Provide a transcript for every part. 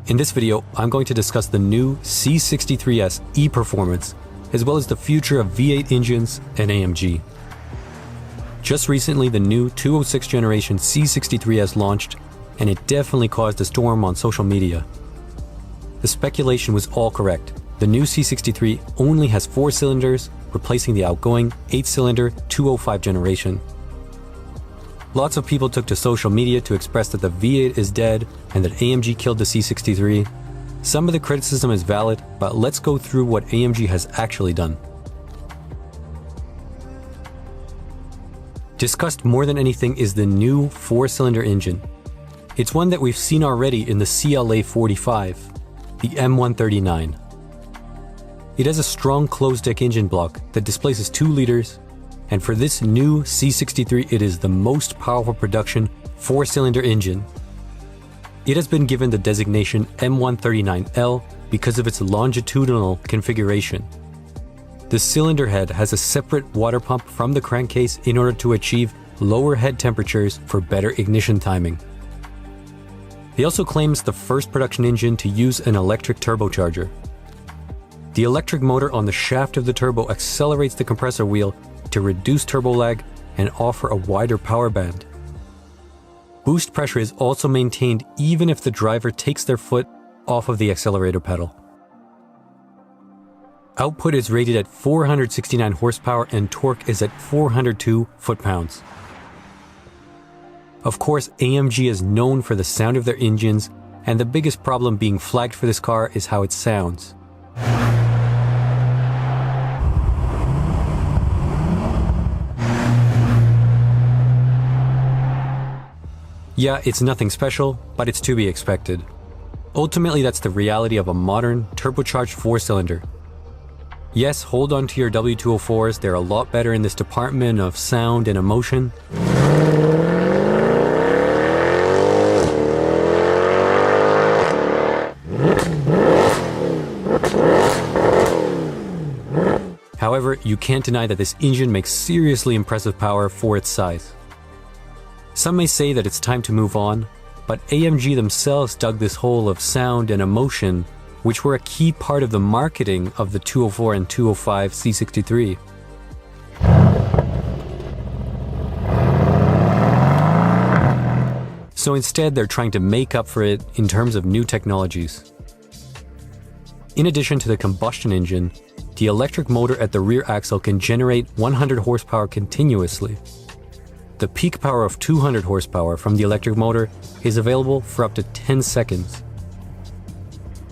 In this video, I'm going to discuss the new C63S e-performance, as well as the future of V8 engines and AMG. Just recently, the new 206 generation C63S launched, and it definitely caused a storm on social media. The speculation was all correct. The new C63 only has 4 cylinders, replacing the outgoing 8-cylinder 205 generation. Lots of people took to social media to express that the V8 is dead and that AMG killed the C63. Some of the criticism is valid, but let's go through what AMG has actually done. Discussed more than anything is the new 4-cylinder engine. It's one that we've seen already in the CLA 45, the M139. It has a strong closed-deck engine block that displaces 2 liters, and for this new C63 it is the most powerful production 4-cylinder engine. It has been given the designation M139L because of its longitudinal configuration. The cylinder head has a separate water pump from the crankcase in order to achieve lower head temperatures for better ignition timing. He also claims the first production engine to use an electric turbocharger. The electric motor on the shaft of the turbo accelerates the compressor wheel to reduce turbo lag and offer a wider power band. Boost pressure is also maintained even if the driver takes their foot off of the accelerator pedal. Output is rated at 469 horsepower and torque is at 402 foot-pounds. Of course, AMG is known for the sound of their engines, and the biggest problem being flagged for this car is how it sounds. Yeah, it's nothing special, but it's to be expected. Ultimately, that's the reality of a modern, turbocharged 4-cylinder. Yes, hold on to your W204s, they're a lot better in this department of sound and emotion. However, you can't deny that this engine makes seriously impressive power for its size. Some may say that it's time to move on, but AMG themselves dug this hole of sound and emotion, which were a key part of the marketing of the 204 and 205 C63. So instead, they're trying to make up for it in terms of new technologies. In addition to the combustion engine, the electric motor at the rear axle can generate 100 horsepower continuously. The peak power of 200 horsepower from the electric motor is available for up to 10 seconds.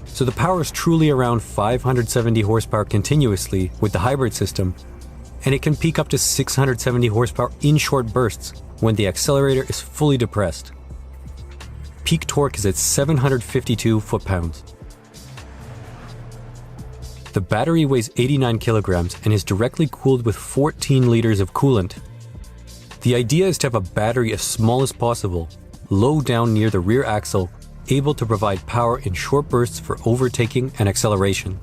So the power is truly around 570 horsepower continuously with the hybrid system, and it can peak up to 670 horsepower in short bursts when the accelerator is fully depressed. Peak torque is at 752 foot-pounds. The battery weighs 89 kilograms and is directly cooled with 14 liters of coolant. The idea is to have a battery as small as possible, low down near the rear axle, able to provide power in short bursts for overtaking and acceleration.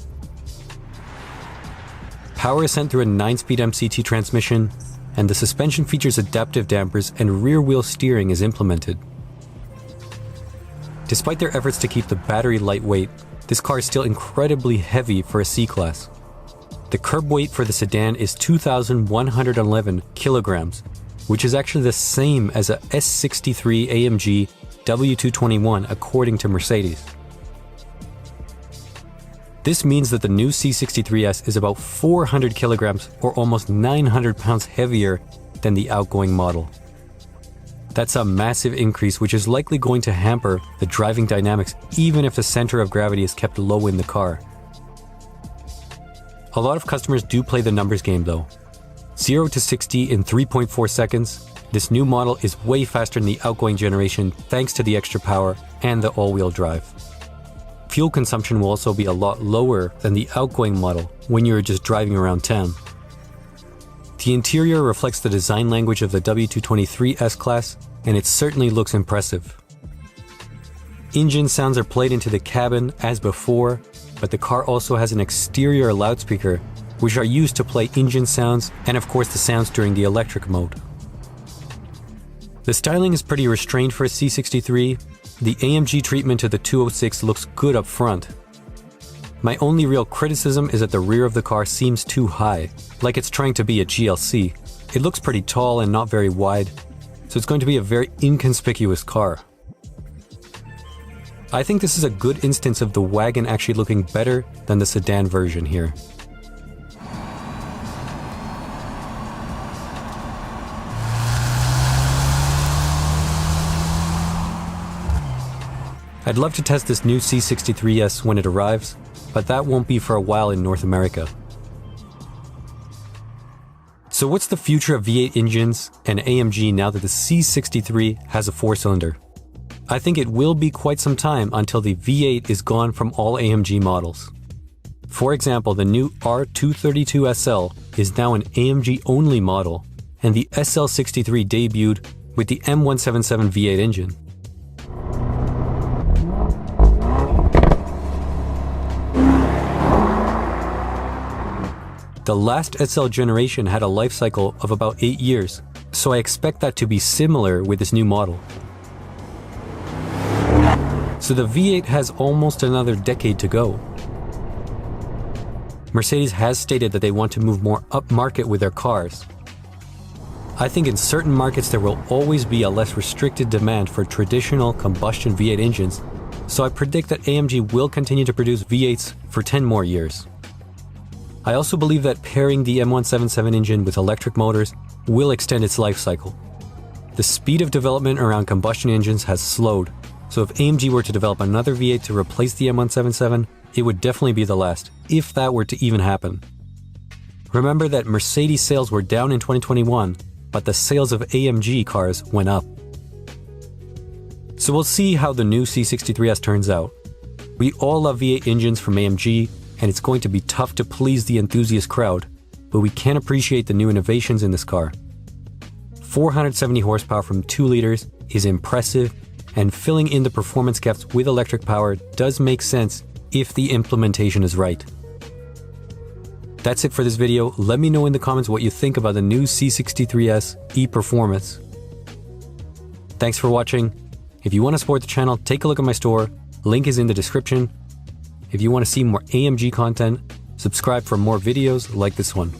Power is sent through a 9-speed MCT transmission, and the suspension features adaptive dampers and rear-wheel steering is implemented. Despite their efforts to keep the battery lightweight, this car is still incredibly heavy for a C-Class. The curb weight for the sedan is 2,111 kilograms, which is actually the same as a S63 AMG W221 according to Mercedes. This means that the new C63S is about 400 kilograms or almost 900 pounds heavier than the outgoing model. That's a massive increase, which is likely going to hamper the driving dynamics even if the center of gravity is kept low in the car. A lot of customers do play the numbers game though. 0 to 60 in 3.4 seconds, this new model is way faster than the outgoing generation thanks to the extra power and the all-wheel drive. Fuel consumption will also be a lot lower than the outgoing model when you're just driving around town. The interior reflects the design language of the W223 S-Class, and it certainly looks impressive. Engine sounds are played into the cabin as before, but the car also has an exterior loudspeaker which are used to play engine sounds and of course the sounds during the electric mode. The styling is pretty restrained for a C63. The AMG treatment to the 206 looks good up front. My only real criticism is that the rear of the car seems too high, like it's trying to be a GLC. It looks pretty tall and not very wide, so it's going to be a very inconspicuous car. I think this is a good instance of the wagon actually looking better than the sedan version here. I'd love to test this new C63S when it arrives, but that won't be for a while in North America. So what's the future of V8 engines and AMG now that the C63 has a 4-cylinder? I think it will be quite some time until the V8 is gone from all AMG models. For example, the new R232SL is now an AMG-only model, and the SL63 debuted with the M177 V8 engine. The last SL generation had a life cycle of about 8 years, so I expect that to be similar with this new model. So the V8 has almost another decade to go. Mercedes has stated that they want to move more upmarket with their cars. I think in certain markets there will always be a less restricted demand for traditional combustion V8 engines, so I predict that AMG will continue to produce V8s for 10 more years. I also believe that pairing the M177 engine with electric motors will extend its life cycle. The speed of development around combustion engines has slowed, so if AMG were to develop another V8 to replace the M177, it would definitely be the last, if that were to even happen. Remember that Mercedes sales were down in 2021, but the sales of AMG cars went up. So we'll see how the new C63S turns out. We all love V8 engines from AMG, and it's going to be tough to please the enthusiast crowd, but we can appreciate the new innovations in this car. 470 horsepower from 2 liters is impressive, and filling in the performance gaps with electric power does make sense if the implementation is right. That's it for this video. Let me know in the comments what you think about the new C63S e-Performance. Thanks for watching. If you want to support the channel, take a look at my store. Link is in the description. If you want to see more AMG content, subscribe for more videos like this one.